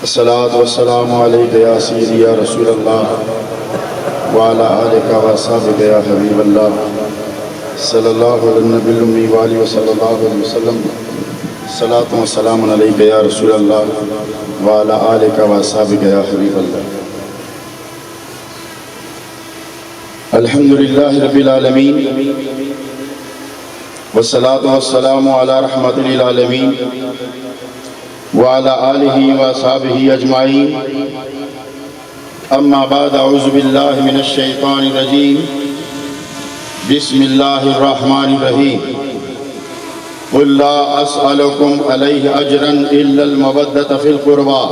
الصلاۃ والسلام علیک یا سیدی یا رسول اللہ وعلی آلک و اصحابک یا حبیب اللہ صلی اللہ علی النبی الامی وآلہ وصلی اللہ علیہ وسلم صلاۃ و سلام علیک یا رسول اللہ وعلی آلک و اصحابک یا حبیب اللہ۔ الحمدللہ رب العالمین والصلاۃ والسلام علی رحمت للعالمین وعلى آلہ وصحبہ اجمعین، اما بعد، اعوذ باللہ من الشیطان الرجیم، بسم اللہ الرحمن الرحیم۔ قل لا اسألکم علیہ اجرا الا المودۃ فی القربى،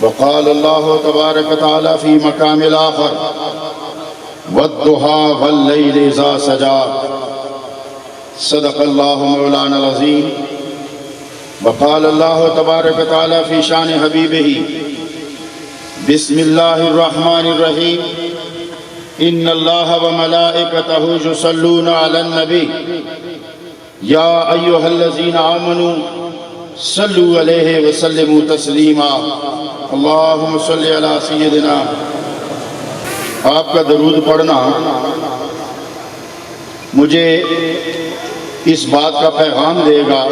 وقال اللہ تبارک وتعالی فی مقام آخر، والضحیٰ واللیل اذا سجی، صدق اللہ مولانا العظیم۔ وقال اللہ تبارک وتعالی فی شان حبیبہ، بسم اللہ الرحمن الرحیم، ان اللہ وملائکتہ یصلون علی النبی، یا ایہا الذین آمنوا صلوا علیہ وسلموا تسلیما، اللہم صلی علی سیدنا۔ آپ کا درود پڑھنا مجھے اس بات کا پیغام دے گا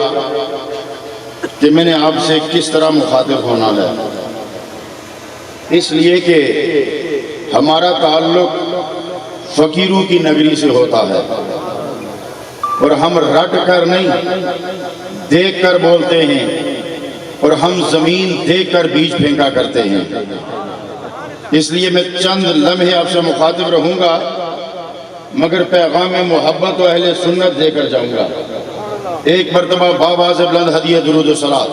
کہ میں نے آپ سے کس طرح مخاطب ہونا ہے، اس لیے کہ ہمارا تعلق فقیروں کی نگری سے ہوتا ہے، اور ہم رٹ کر نہیں دیکھ کر بولتے ہیں، اور ہم زمین دیکھ کر بیج پھینکا کرتے ہیں۔ اس لیے میں چند لمحے آپ سے مخاطب رہوں گا، مگر پیغام محبت و اہل سنت دے کر جاؤں گا۔ ایک مرتبہ بآواز بلند ہدیہ درود و صلاۃ۔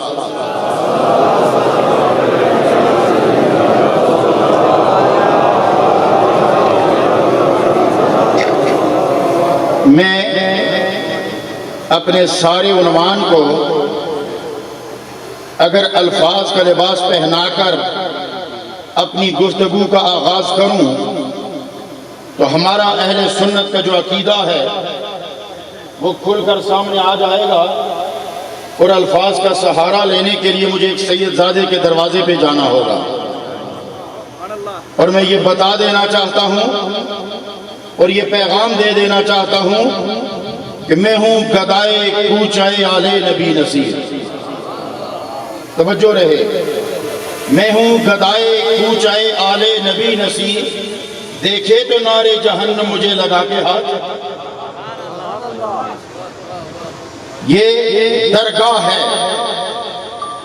میں اپنے سارے عنوان کو اگر الفاظ کا لباس پہنا کر اپنی گفتگو کا آغاز کروں تو ہمارا اہل سنت کا جو عقیدہ ہے وہ کھل کر سامنے آ جائے گا، اور الفاظ کا سہارا لینے کے لیے مجھے ایک سید زادے کے دروازے پہ جانا ہوگا، اور میں یہ بتا دینا چاہتا ہوں اور یہ پیغام دے دینا چاہتا ہوں کہ میں ہوں گدائے کوچے آل نبی نصیر۔ توجہ رہے، میں ہوں گدائے کوچے آل نبی نصیر، دیکھے تو نعرے جہنم مجھے لگا کے ہاتھ۔ یہ درگاہ ہے،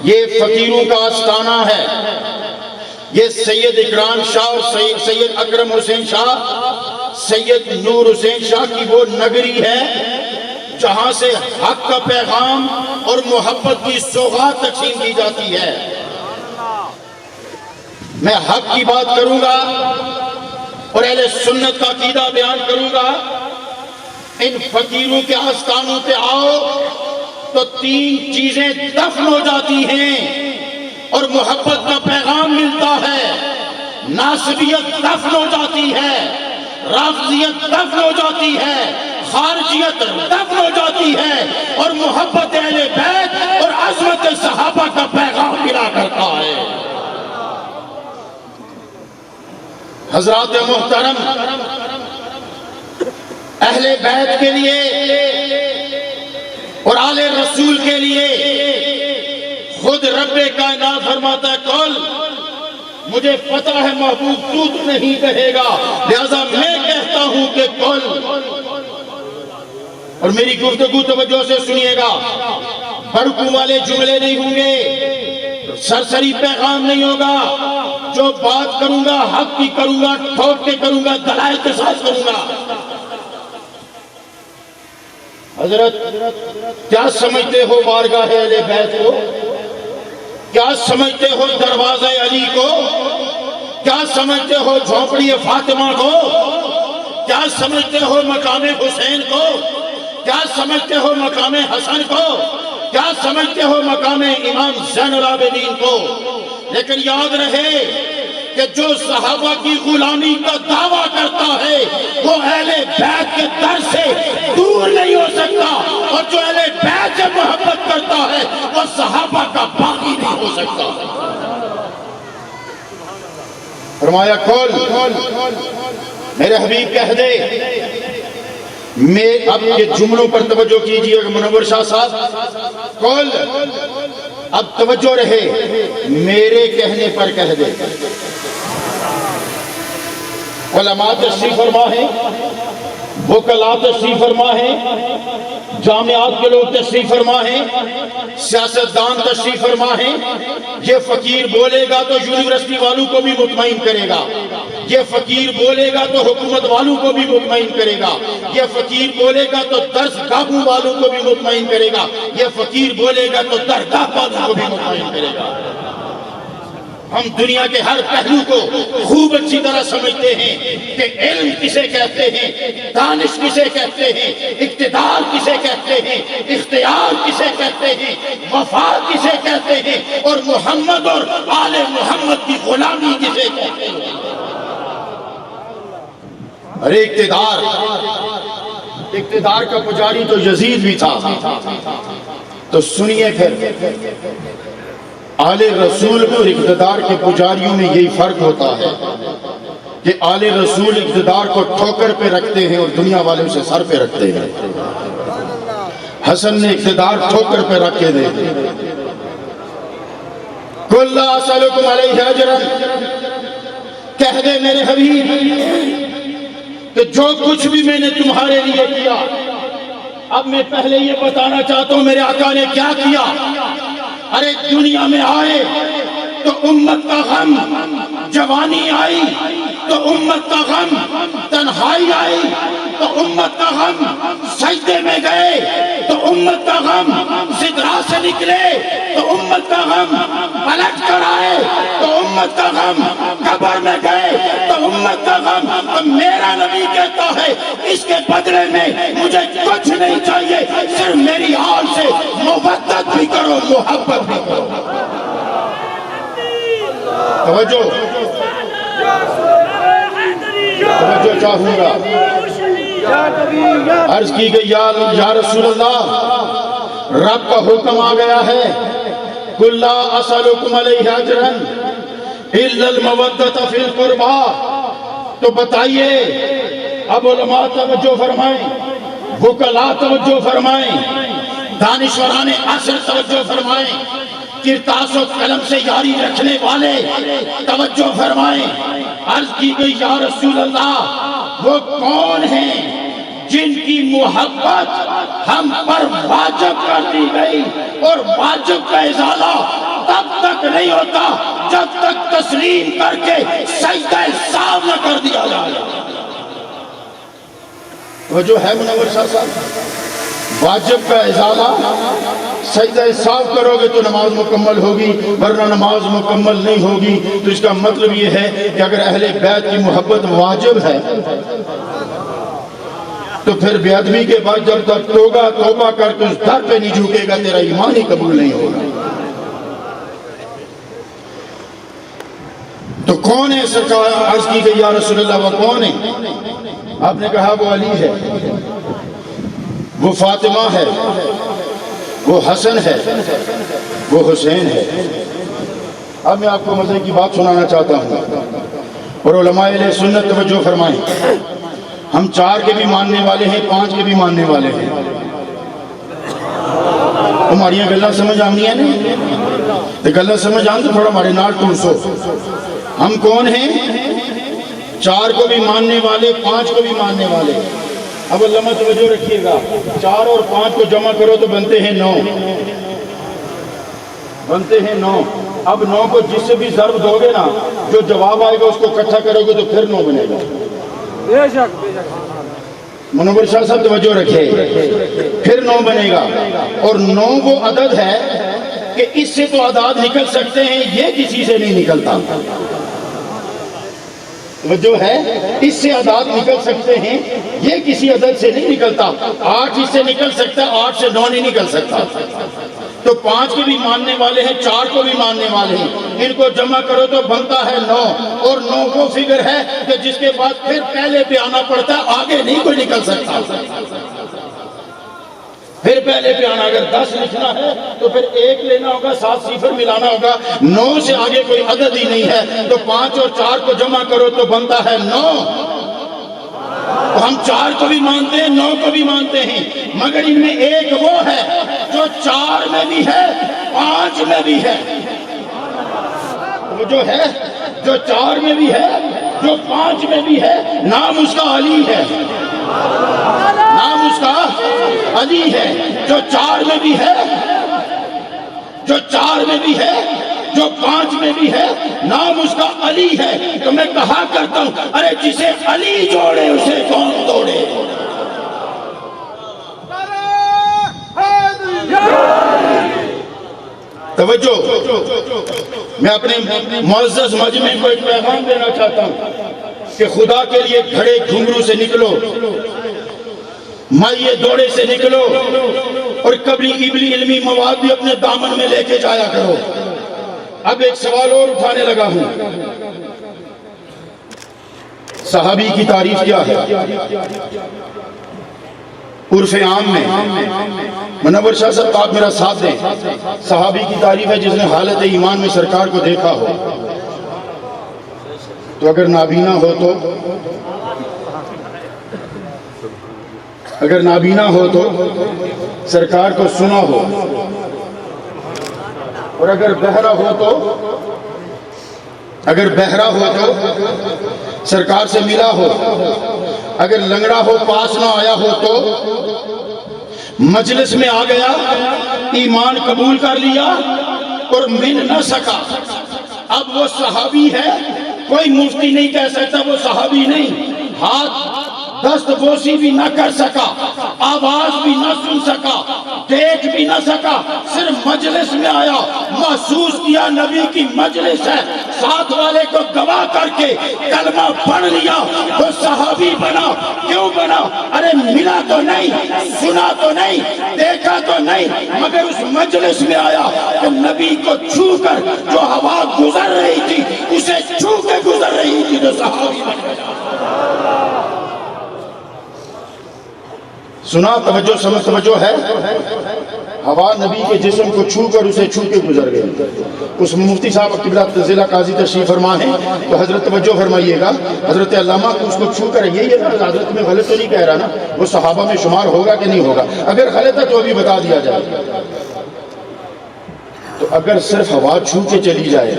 یہ فقیروں کا آستانہ ہے، یہ سید اکرام شاہ اور سید اکرم حسین شاہ، سید نور حسین شاہ کی وہ نگری ہے جہاں سے حق کا پیغام اور محبت کی سوغات تقسیم کی جاتی ہے۔ میں حق کی بات کروں گا اور اہل سنت کا عقیدہ بیان کروں گا۔ ان فقیروں کے آستانوں پہ آؤ تو تین چیزیں دفن ہو جاتی ہیں اور محبت کا پیغام ملتا ہے۔ ناصبیت دفن ہو جاتی ہے، رافضیت دفن ہو جاتی ہے، خارجیت دفن ہو جاتی ہے، اور محبت اہل بیت اور عظمت صحابہ کا پیغام ملا کرتا ہے۔ حضرات محترم، اہل بیت کے لیے اور آل رسول کے لیے خود رب کائنات فرماتا ہے، قل، مجھے پتہ ہے محبوب تو نہیں کہے گا، لہذا میں کہتا ہوں کہ قل۔ اور میری گفتگو توجہ سے سنیے گا، بھڑکوں والے جملے نہیں ہوں گے، سرسری پیغام نہیں ہوگا، جو بات کروں گا حق کی کروں گا، ٹھوک کے کروں گا، دلائل کے ساتھ کروں گا۔ حضرت کیا سمجھتے ہو بارگاہ اہل بیت کو؟ کیا سمجھتے ہو دروازہ علی کو؟ کیا سمجھتے ہو جھونپڑی فاطمہ کو؟ کیا سمجھتے ہو مقام حسین کو؟ کیا سمجھتے ہو مقام حسن کو؟ کیا سمجھتے ہو مقام امام زین العابدین کو؟ لیکن یاد رہے کہ جو صحابہ کی غلامی کا دعویٰ کرتا ہے وہ اہل بیت کے در سے دور نہیں ہو سکتا، اور جو اہل بیت سے محبت کرتا ہے وہ صحابہ کا باقی نہیں ہو سکتا. فرمایا کل میرے حبیب کہہ دے. میں اب یہ جملوں پر توجہ کیجئے منور شاہ صاحب. کل اب توجہ رہے, میرے کہنے پر کہہ دے. علماء تشریف فرما ہے, وکلاء تشریف فرما ہے, جامعات کے لوگ تشریف فرما ہیں, سیاستدان تشریف فرما ہیں. یہ فقیر بولے گا تو یونیورسٹی والوں کو بھی مطمئن کرے گا, یہ فقیر بولے گا تو حکومت والوں کو بھی مطمئن کرے گا, یہ فقیر بولے گا تو درس گاہوں والوں کو بھی مطمئن کرے گا, یہ فقیر بولے گا تو درگاہ والوں کو بھی مطمئن کرے گا. ہم دنیا کے ہر پہلو کو خوب اچھی طرح سمجھتے ہیں کہ علم کسے کہتے ہیں, دانش کسے کہتے ہیں, اقتدار کسے کہتے ہیں, اختیار کسے کہتے ہیں, وفا کسے کہتے ہیں, اور محمد اور آل محمد کی غلامی کسے کہتے ہیں. ارے اقتدار کا پجاری تو یزید بھی تھا. تو سنیے پھر, آل رسول اور اقتدار کے پجاریوں میں یہی فرق ہوتا ہے کہ آل رسول اقتدار کو ٹھوکر پہ رکھتے ہیں اور دنیا والے اسے سر پہ رکھتے ہیں. حسن نے اقتدار ٹھوکر پہ رکھ کے دے. قُلْ لَا أَسْأَلُكُمْ عَلَيْهِ أَجْرًا, کہہ دے میرے حبیب کہ جو کچھ بھی میں نے تمہارے لیے کیا. اب میں پہلے یہ بتانا چاہتا ہوں میرے آقا نے کیا کیا. ارے دنیا میں آئے تو امت کا غم, جوانی آئی تو امت کا غم, تنہائی آئی تو امت کا غم, سجدے میں گئے تو امت کا غم, سدرا سے نکلے تو امت کا غم, پلٹ کر آئے تو امت کا غم, قبر میں گئے تو امت کا غم. اب میرا نبی کہتا ہے اس کے بدلے میں مجھے کچھ نہیں چاہیے, صرف میری آل سے محبت بھی کرو, محبت بھی کرو. توجہ چاہوں گا. عرض کی گئی یا رسول اللہ, رب کا حکم آ گیا ہے, قُلْ لَا أَسْأَلُكُمْ عَلَيْهِ أَجْرًا إِلَّا الْمَوَدَّةَ فِي الْقُرْبَى. تو بتائیے, اب علماء توجہ فرمائیں, وکلاء توجہ فرمائیں, دانشوران عصر توجہ فرمائیں, کرتاس و قلم سے یاری رکھنے والے توجہ فرمائیں. عرض کی گئی یا رسول اللہ, وہ کون ہیں جن کی محبت ہم پر واجب کر دی گئی, اور واجب کا ازالہ تب تک نہیں ہوتا جب تک تسلیم کر کے سجدہ صاف نہ کر دیا جائے. وہ جو ہے منور شاہ صاحب, واجب کا ازالہ سجدہ صاف کرو گے تو نماز مکمل ہوگی, ورنہ نماز مکمل نہیں ہوگی. تو اس کا مطلب یہ ہے کہ اگر اہل بیت کی محبت واجب ہے تو پھر بے ادبی کے بعد جب تک توبہ کر کے اس در پہ نہیں جھکے گا, تیرا ایمان ہی قبول نہیں ہوگا. تو کون ہے سرکار؟ عرض کی گئی یا رسول اللہ, وہ کون ہے؟ آپ نے کہا وہ علی ہے, وہ فاطمہ ہے, وہ حسن ہے, وہ حسین ہے. اب میں آپ کو مزے کی بات سنانا چاہتا ہوں, اور علماء اہل سنت توجہ فرمائیں. ہم 4 کے بھی ماننے والے ہیں, 5 کے بھی ماننے والے ہیں. ہماری گلہ سمجھ آنی ہے نا, تو گلہ سمجھ آن تو تھوڑا ہمارے نال ٹورسو. ہم کون ہیں؟ 4 کو بھی ماننے والے, 5 کو بھی ماننے والے. اب علامہ توجہ رکھیے گا, 4 اور 5 کو جمع کرو تو بنتے ہیں 9, بنتے ہیں 9. اب 9 کو جس سے بھی ضرب دو گے نا, جو جواب آئے گا اس کو اکٹھا کرو گے تو پھر 9 بنے گا. منور شاہ صاحب توجہ رکھے, پھر 9 بنے گا. اور 9 وہ عدد ہے کہ اس سے تو اعداد نکل سکتے ہیں, یہ کسی سے نہیں نکلتا. جو ہے اس سے اعداد نکل سکتے ہیں, یہ کسی عدد سے نہیں نکلتا. 8 اس سے نکل سکتا ہے, 8 سے 9 نہیں نکل سکتا. تو 5 کے بھی ماننے والے ہیں, 4 کو بھی ماننے والے ہیں. ان کو جمع کرو تو بنتا ہے 9. اور 9 وہ فگر ہے کہ جس کے بعد پھر پہلے پہ آنا پڑتا ہے, آگے نہیں کوئی نکل سکتا. پھر پہلے پہ آنا، اگر 10 لکھنا ہے تو پھر 1 لینا ہوگا، 7 صفر ملانا ہوگا، 9 سے آگے کوئی عدد ہی نہیں ہے، تو 5 اور 4 کو جمع کرو تو بنتا ہے 9۔ تو ہم 4 کو بھی مانتے ہیں، 9 کو بھی مانتے ہیں، مگر ان میں ایک وہ ہے جو 4 میں بھی ہے، 5 میں بھی ہے۔ وہ جو ہے جو 4 میں بھی ہے، جو 5 میں بھی ہے، نام اس کا علی ہے، نام اس کا علی ہے۔ جو 4 میں بھی ہے، جو 4 میں بھی ہے، جو 5 میں بھی ہے، نام اس کا علی ہے۔ تو میں کہا کرتا ہوں، ارے جسے علی جوڑے اسے کون توڑے؟ توجہ، میں اپنے معزز مجمع کو ایک پیغام دینا چاہتا ہوں کہ خدا کے لیے گھڑے گھنگرو سے نکلو، مائیے دوڑے سے نکلو، اور قبلی ابلی علمی مواد بھی اپنے دامن میں لے کے جایا کرو۔ اب ایک سوال اور اٹھانے لگا ہوں، صحابی کی تعریف کیا ہے؟ عرف عام میں منور شاہ صاحب آپ میرا ساتھ دیں، صحابی کی تعریف ہے جس نے حالت ایمان میں سرکار کو دیکھا ہو۔ تو اگر نابینا ہو تو، اگر نابینا ہو تو سرکار کو سنا ہو، اور اگر بہرا ہو تو، اگر بہرا ہو تو سرکار سے ملا ہو، اگر لنگڑا ہو پاس نہ آیا ہو تو مجلس میں آ گیا، ایمان قبول کر لیا اور مل نہ سکا، اب وہ صحابی ہے؟ کوئی مفتی نہیں کہہ سکتا وہ صحابی نہیں۔ ہاتھ دست بوسی بھی نہ کر سکا، آواز بھی نہ سن سکا، دیکھ بھی نہ سکا، صرف مجلس میں آیا، محسوس کیا نبی کی مجلس ہے، ساتھ والے کو گواہ کر کے کلمہ پڑھ لیا، وہ صحابی بنا۔ کیوں بنا؟ ارے ملا تو نہیں، سنا تو نہیں، دیکھا تو نہیں، مگر اس مجلس میں آیا کہ نبی کو چھو کر جو ہوا گزر رہی تھی اسے چھو کے گزر رہی تھی، جو صحابی بن گیا۔ سنا، توجہ، سمجھ، توجہ ہے؟ ہوا نبی کے جسم کو چھو کر اسے چھو کے گزر گئی۔ اس مفتی صاحب قبلہ ضلع قاضی تشریف فرما ہے، تو حضرت توجہ فرمائیے گا، حضرت علامہ کو اس کو چھو کر، یہی ہے نا حضرت میں غلط تو نہیں کہہ رہا نا، وہ صحابہ میں شمار ہوگا کہ نہیں ہوگا؟ اگر غلط ہے تو ابھی بتا دیا جائے۔ تو اگر صرف ہوا چھو کے چلی جائے،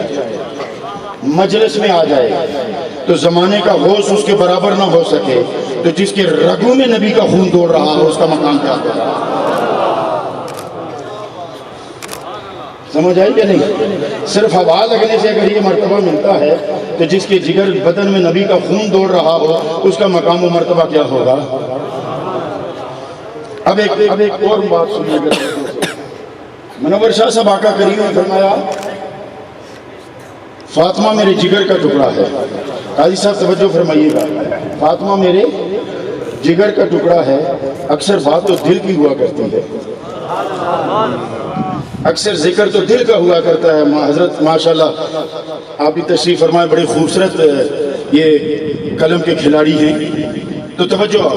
مجلس میں آ جائے، تو زمانے کا غوث اس کے برابر نہ ہو سکے، تو جس کے رگوں میں نبی کا خون دوڑ رہا ہو اس کا مقام کیا ہوگا؟ سمجھ آئی کہ نہیں؟ صرف ہوا لگنے سے اگر یہ مرتبہ ملتا ہے تو جس کے جگر بدن میں نبی کا خون دوڑ رہا ہو اس کا مقام و مرتبہ کیا ہوگا؟ اب ایک اور بات سنیے گا، منور شاہ صاحب آقا کریم نے فرمایا فاطمہ میرے جگر کا ٹکڑا ہے۔ قاضی صاحب توجہ فرمائیے گا، فاطمہ میرے جگر کا ٹکڑا ہے۔ اکثر بات تو دل کی ہوا کرتی ہے، اکثر ذکر تو دل کا ہوا کرتا ہے۔ حضرت ماشاءاللہ آپ کی تشریف فرمائے، بڑے خوبصورت یہ قلم کے کھلاڑی ہیں، تو توجہ،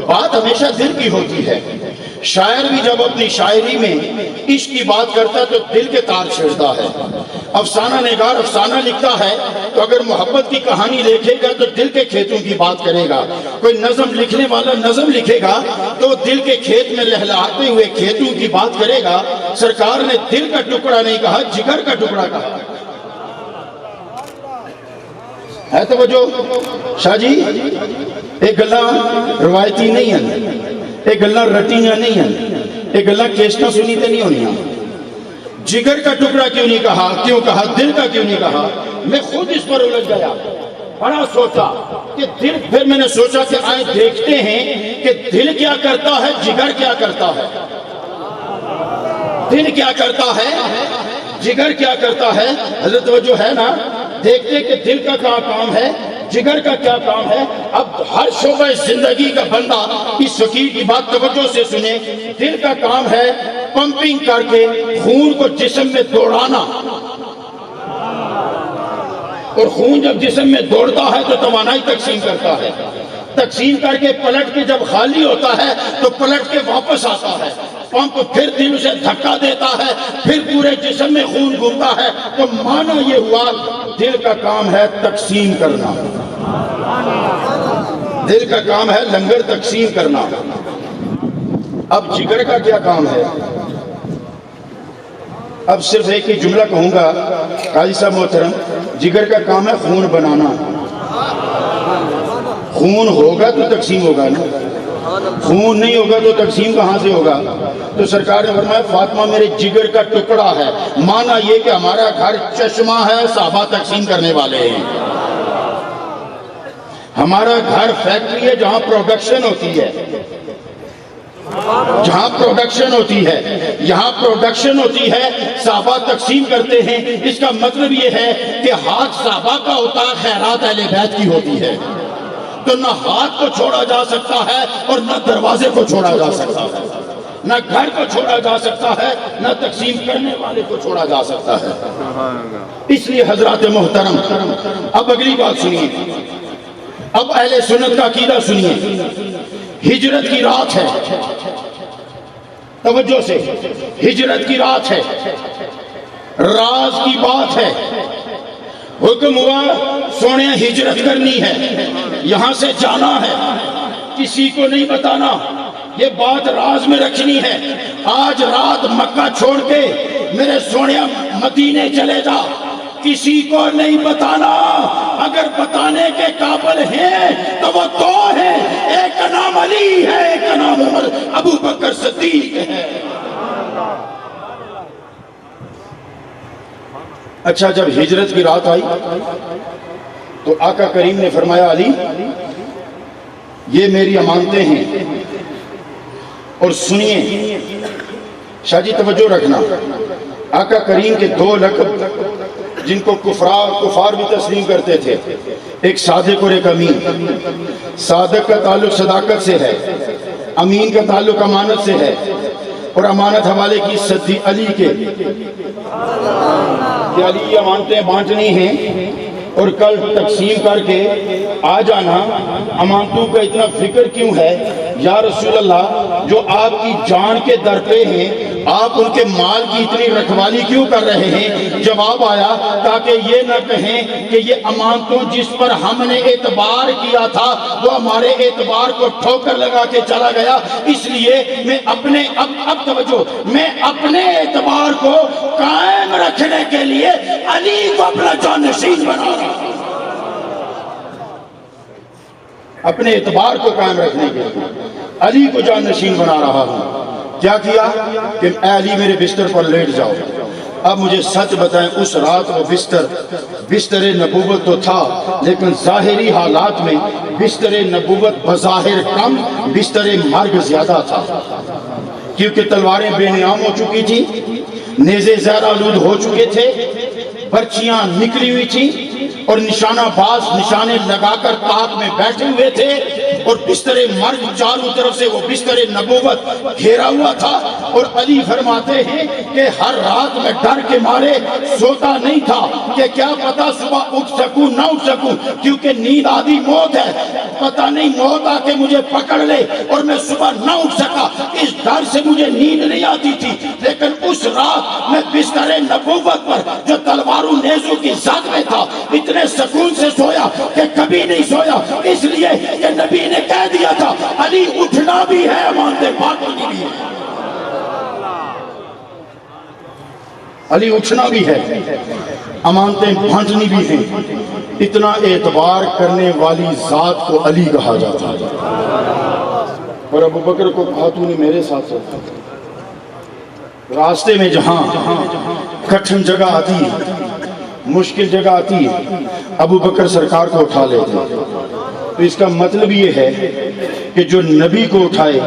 بات ہمیشہ دل کی ہوتی ہے۔ شاعر بھی جب اپنی شاعری میں عشق کی بات کرتا ہے تو دل کے تار چھیڑتا ہے۔ افسانہ نگار افسانہ لکھتا ہے تو اگر محبت کی کہانی لکھے گا تو دل کے کھیتوں کی بات کرے گا۔ کوئی نظم لکھنے والا نظم لکھے گا تو دل کے کھیت میں لہلاتے ہوئے کھیتوں کی بات کرے گا۔ سرکار نے دل کا ٹکڑا نہیں کہا، جگر کا ٹکڑا کہا ہے۔ توجہ شاہ جی، ایک گلہ روایتی نہیں ہے، ایک گلہ رٹیاں نہیں ہیں، ایک گلہ کیسٹاں سنی تے نہیں ہونی ہیں۔ جگر کا ٹکڑا کیوں نہیں کہا؟ کیوں کہا؟ دل کا کیوں نہیں کہا؟ میں خود اس پر الجھ گیا، بڑا سوچا کہ دل، پھر میں نے سوچا کہ آئے دیکھتے ہیں کہ دل کیا کرتا ہے، جگر کیا کرتا ہے۔ دل کیا کرتا ہے، جگر کیا کرتا ہے؟ حضرت توجہ ہے نا، دیکھتے کہ دل کا کیا کام ہے، جگر کا کیا کام ہے۔ اب ہر شعبہ زندگی کا بندہ اس فقیر کی بات توجہ سے سنے۔ دل کا کام ہے پمپنگ کر کے خون کو جسم میں دوڑانا، اور خون جب جسم میں دوڑتا ہے تو توانائی تقسیم کرتا ہے، تقسیم کر کے پلٹ کے جب خالی ہوتا ہے تو پلٹ کے واپس آتا ہے۔ پمپ پھر دل سے دھکا دیتا ہے، پھر پورے جسم میں خون گھومتا ہے، تو معنی یہ ہوا دل کا کام ہے تقسیم کرنا، دل کا کام ہے لنگر تقسیم کرنا۔ اب جگر کا کیا کام ہے؟ اب صرف ایک ہی جملہ کہوں گا قاضی صاحب محترم، جگر کا کام ہے خون بنانا۔ خون ہوگا تو تقسیم ہوگا نا، خون نہیں ہوگا تو تقسیم کہاں سے ہوگا؟ تو سرکار نے فرمایا فاطمہ میرے جگر کا ٹکڑا ہے، معنی یہ کہ ہمارا گھر چشمہ ہے، صحابہ تقسیم کرنے والے ہیں۔ ہمارا گھر فیکٹری ہے جہاں پروڈکشن ہوتی ہے، جہاں پروڈکشن ہوتی ہے، یہاں پروڈکشن ہوتی ہے، صحابہ تقسیم کرتے ہیں۔ اس کا مطلب یہ ہے کہ ہاتھ صحابہ کا ہوتا ہے، خیرات اہل بیت کی ہوتی ہے۔ تو نہ ہاتھ کو چھوڑا جا سکتا ہے اور نہ دروازے کو چھوڑا جا سکتا ہے، نہ گھر کو چھوڑا جا سکتا ہے، نہ تقسیم کرنے والے کو چھوڑا جا سکتا ہے۔ اس لیے حضرات محترم اب اگلی بات سنیے، اب اہل سنت کا عقیدہ سنیے۔ ہجرت کی رات ہے، توجہ سے، ہجرت کی رات ہے، راز کی بات ہے، حکم ہوا سونے ہجرت کرنی ہے، یہاں سے جانا ہے، کسی کو نہیں بتانا، یہ بات راز میں رکھنی ہے۔ آج رات مکہ چھوڑ کے میرے سونے مدینے چلے جا، کسی کو نہیں بتانا، اگر بتانے کے قابل ہیں تو وہ دو ہیں، ایک کا نام علی ہے، ایک کا نام عمر ابو بکر صدیق ہے۔ اچھا جب ہجرت کی رات آئی تو آقا کریم نے فرمایا علی یہ میری امانتیں ہیں، اور سنیے شاہ جی توجہ رکھنا، آقا کریم کے دو لقب جن کو کفار بھی تسلیم کرتے تھے، ایک صادق اور ایک امین۔ صادق کا تعلق صداقت سے ہے، امین کا تعلق امانت سے ہے، اور امانت حوالے کی صدی علی کے کہ علی یہ امانتیں بانٹنی ہیں اور کل تقسیم کر کے آ جانا، امانتوں کا اتنا فکر کیوں ہے یا رسول اللہ؟ جو آپ کی جان کے در پہ ہیں، آپ ان کے مال کی اتنی رکھوالی کیوں کر رہے ہیں؟ جواب آیا تاکہ یہ نہ کہیں کہ یہ امانتوں جس پر ہم نے اعتبار کیا تھا وہ ہمارے اعتبار کو ٹھوکر لگا کے چلا گیا، اس لیے میں اپنے اب توجہ، میں اپنے اعتبار کو قائم رکھنے کے لیے علی کو اپنا جانشین بنا رہا ہوں، اپنے اعتبار کو قائم رکھنے کے لیے علی کو جانشین بنا رہا ہوں۔ کیا کیا کہ اے علی میرے بستر پر لیٹ جاؤ۔ اب مجھے سچ بتائیں، اس رات وہ بستر نبوت تو تھا، لیکن ظاہری حالات میں بستر نبوت بظاہر کم، بستر مرگ زیادہ تھا، کیونکہ تلواریں بے نیام ہو چکی تھی، نیزے زہر آلود ہو چکے تھے، برچیاں نکلی ہوئی تھی، اور نشانہ باز نشانے لگا کر تاک میں بیٹھے ہوئے تھے، اور بستر مرگ چاروں طرف سے وہ بستر نبوت گھیرا ہوا تھا۔ اور علی فرماتے ہیں کہ ہر رات میں ڈر کے مارے سوتا نہیں تھا کہ کیا پتا صبح اٹھ سکوں نہ اٹھ سکوں، کیونکہ نیند آدھی موت ہے، پتہ نہیں موت آ کے مجھے پکڑ لے اور میں صبح نہ اٹھ سکا، اس ڈر سے مجھے نیند نہیں آتی تھی۔ لیکن اس رات میں بستر نبوت پر جو تلواروں نیزوں کی زد میں تھا، اتنے سکون سے سویا کہ کبھی نہیں سویا، اس لیے کہ نبی نے کہہ دیا تھا علی اٹھنا بھی ہے، امانتیں بانٹنی بھی ہے، علی اٹھنا بھی ہے، امانتیں بانٹنی بھی ہیں۔ اتنا اعتبار کرنے والی ذات کو علی کہا جاتا ہے، اور ابو بکر کو کہا تو نے میرے ساتھ راستے میں جہاں کٹھن جگہ آتی ہے، مشکل جگہ آتی ہے، ابو بکر سرکار کو اٹھا لیتے ہیں۔ تو اس کا مطلب یہ ہے کہ جو نبی کو اٹھائے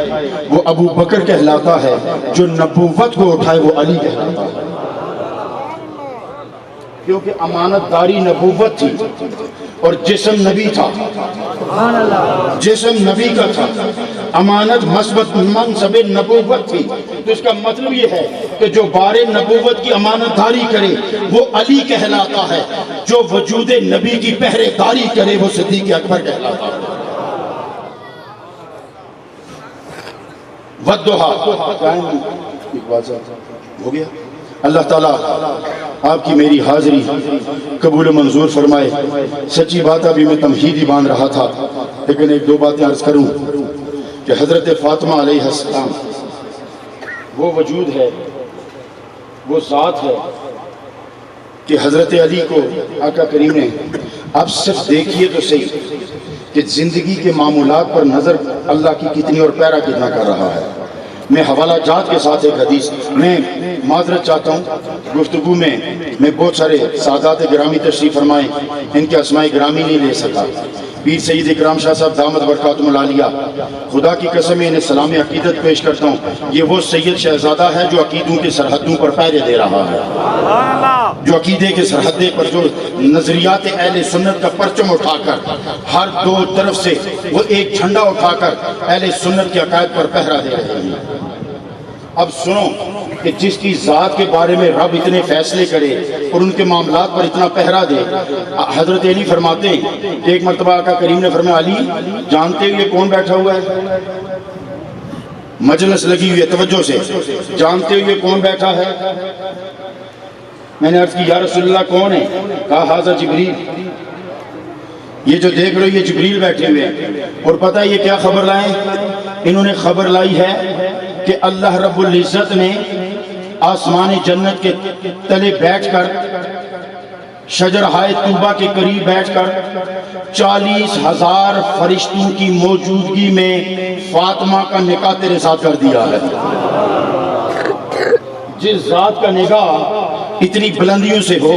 وہ ابو بکر کہلاتا ہے، جو نبوت کو اٹھائے وہ علی کہلاتا ہے، کیونکہ امانت داری نبوت تھی اور جسم نبی تھا، جسم نبی کا تھا، امانت مثبت منصب نبوت تھی۔ تو اس کا مطلب یہ ہے کہ جو بار نبوت کی امانت داری کرے وہ علی کہلاتا ہے، جو وجود نبی کی پہرے داری کرے وہ صدیق اکبر کہلاتا ہے۔ والضحیٰ، ہو گیا؟ اللہ تعالیٰ آپ کی میری حاضری قبول و منظور فرمائے۔ سچی بات ابھی میں تمہیدی باندھ رہا تھا، لیکن ایک دو باتیں عرض کروں کہ حضرت فاطمہ علیہ السلام وہ وجود ہے، وہ ذات ہے کہ حضرت علی کو آقا کریم نے، آپ صرف دیکھیے تو صحیح کہ زندگی کے معمولات پر نظر اللہ کی کتنی اور پیرا کتنا کر رہا ہے۔ میں حوالہ جات کے ساتھ ایک حدیث، میں معذرت چاہتا ہوں گفتگو میں بہت سارے سادات گرامی تشریف فرمائیں، ان کے اسماء گرامی نہیں لے سکا۔ پیر سید اکرام شاہ صاحب دامت برکاتہم العالیہ، خدا کی قسم انہیں سلام عقیدت پیش کرتا ہوں، یہ وہ سید شہزادہ ہے جو عقیدوں کے سرحدوں پر پہرے دے رہا ہے، جو عقیدے کے سرحدے پر جو نظریات اہل سنت کا پرچم اٹھا کر ہر دو طرف سے وہ ایک جھنڈا اٹھا کر اہل سنت کے عقائد پر پہرا دے رہے ہیں۔ اب سنو کہ جس کی ذات کے بارے میں رب اتنے فیصلے کرے اور ان کے معاملات پر اتنا پہرا دے، حضرت علی فرماتے ہیں کہ ایک مرتبہ آقا کریم نے فرمایا، علی جانتے ہو یہ کون بیٹھا ہوا ہے؟ مجلس لگی ہوئی ہے، توجہ سے، جانتے ہو یہ کون بیٹھا ہے؟ میں نے عرض کی یا رسول اللہ کون ہے؟ کہا ھذا جبریل، یہ جو دیکھ رہے ہو یہ جبریل بیٹھے ہوئے ہیں۔ اور پتہ ہے یہ کیا خبر لائیں؟ انہوں نے خبر لائی ہے کہ اللہ رب العزت نے آسمان جنت کے تلے بیٹھ کر، شجرہائے طوبہ کے قریب بیٹھ کر 40,000 فرشتوں کی موجودگی میں فاطمہ کا نکاح تیرے ساتھ کر دیا ہے۔ جس ذات کا نکاح اتنی بلندیوں سے ہو۔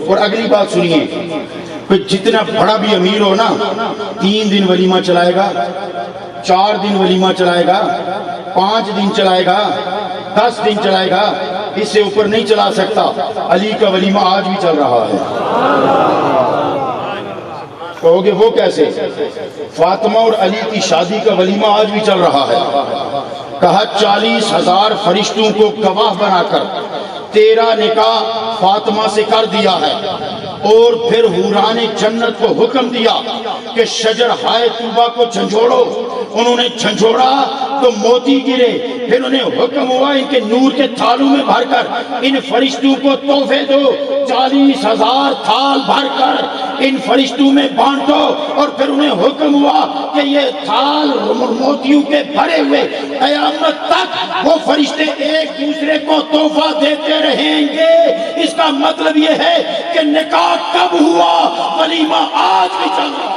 اور اگلی بات سنیے، جتنا بڑا بھی امیر ہو نا، 3 دن ولیمہ چلائے گا، 4 دن ولیمہ چلائے گا، 5 دن چلائے گا، 10 دن چلائے گا، اس سے اوپر نہیں چلا سکتا۔ علی کا ولیمہ آج بھی چل رہا ہے۔ کہو گے وہ کیسے؟ فاطمہ اور علی کی شادی کا ولیمہ آج بھی چل رہا ہے۔ کہا 40,000 فرشتوں کو گواہ بنا کر تیرا نکاح فاطمہ سے کر دیا ہے۔ اور پھر حوران جنت کو حکم دیا کہ شجرہائے طوبہ کو جھنجھوڑو۔ انہوں نے جھنجھوڑا تو موتی گرے، پھر انہیں حکم ہوا ان کے نور کے تھالوں میں بھر کر ان فرشتوں کو تحفے دو۔ 40,000 تھال بھر کر ان فرشتوں میں بانٹو، اور پھر انہیں حکم ہوا کہ یہ تھال موتیوں کے بھرے ہوئے قیامت تک وہ فرشتے ایک دوسرے کو تحفہ دیتے رہیں گے۔ اس کا مطلب یہ ہے کہ نکاح کب ہوا؟ ولیمہ آج بھی چل رہا ہے۔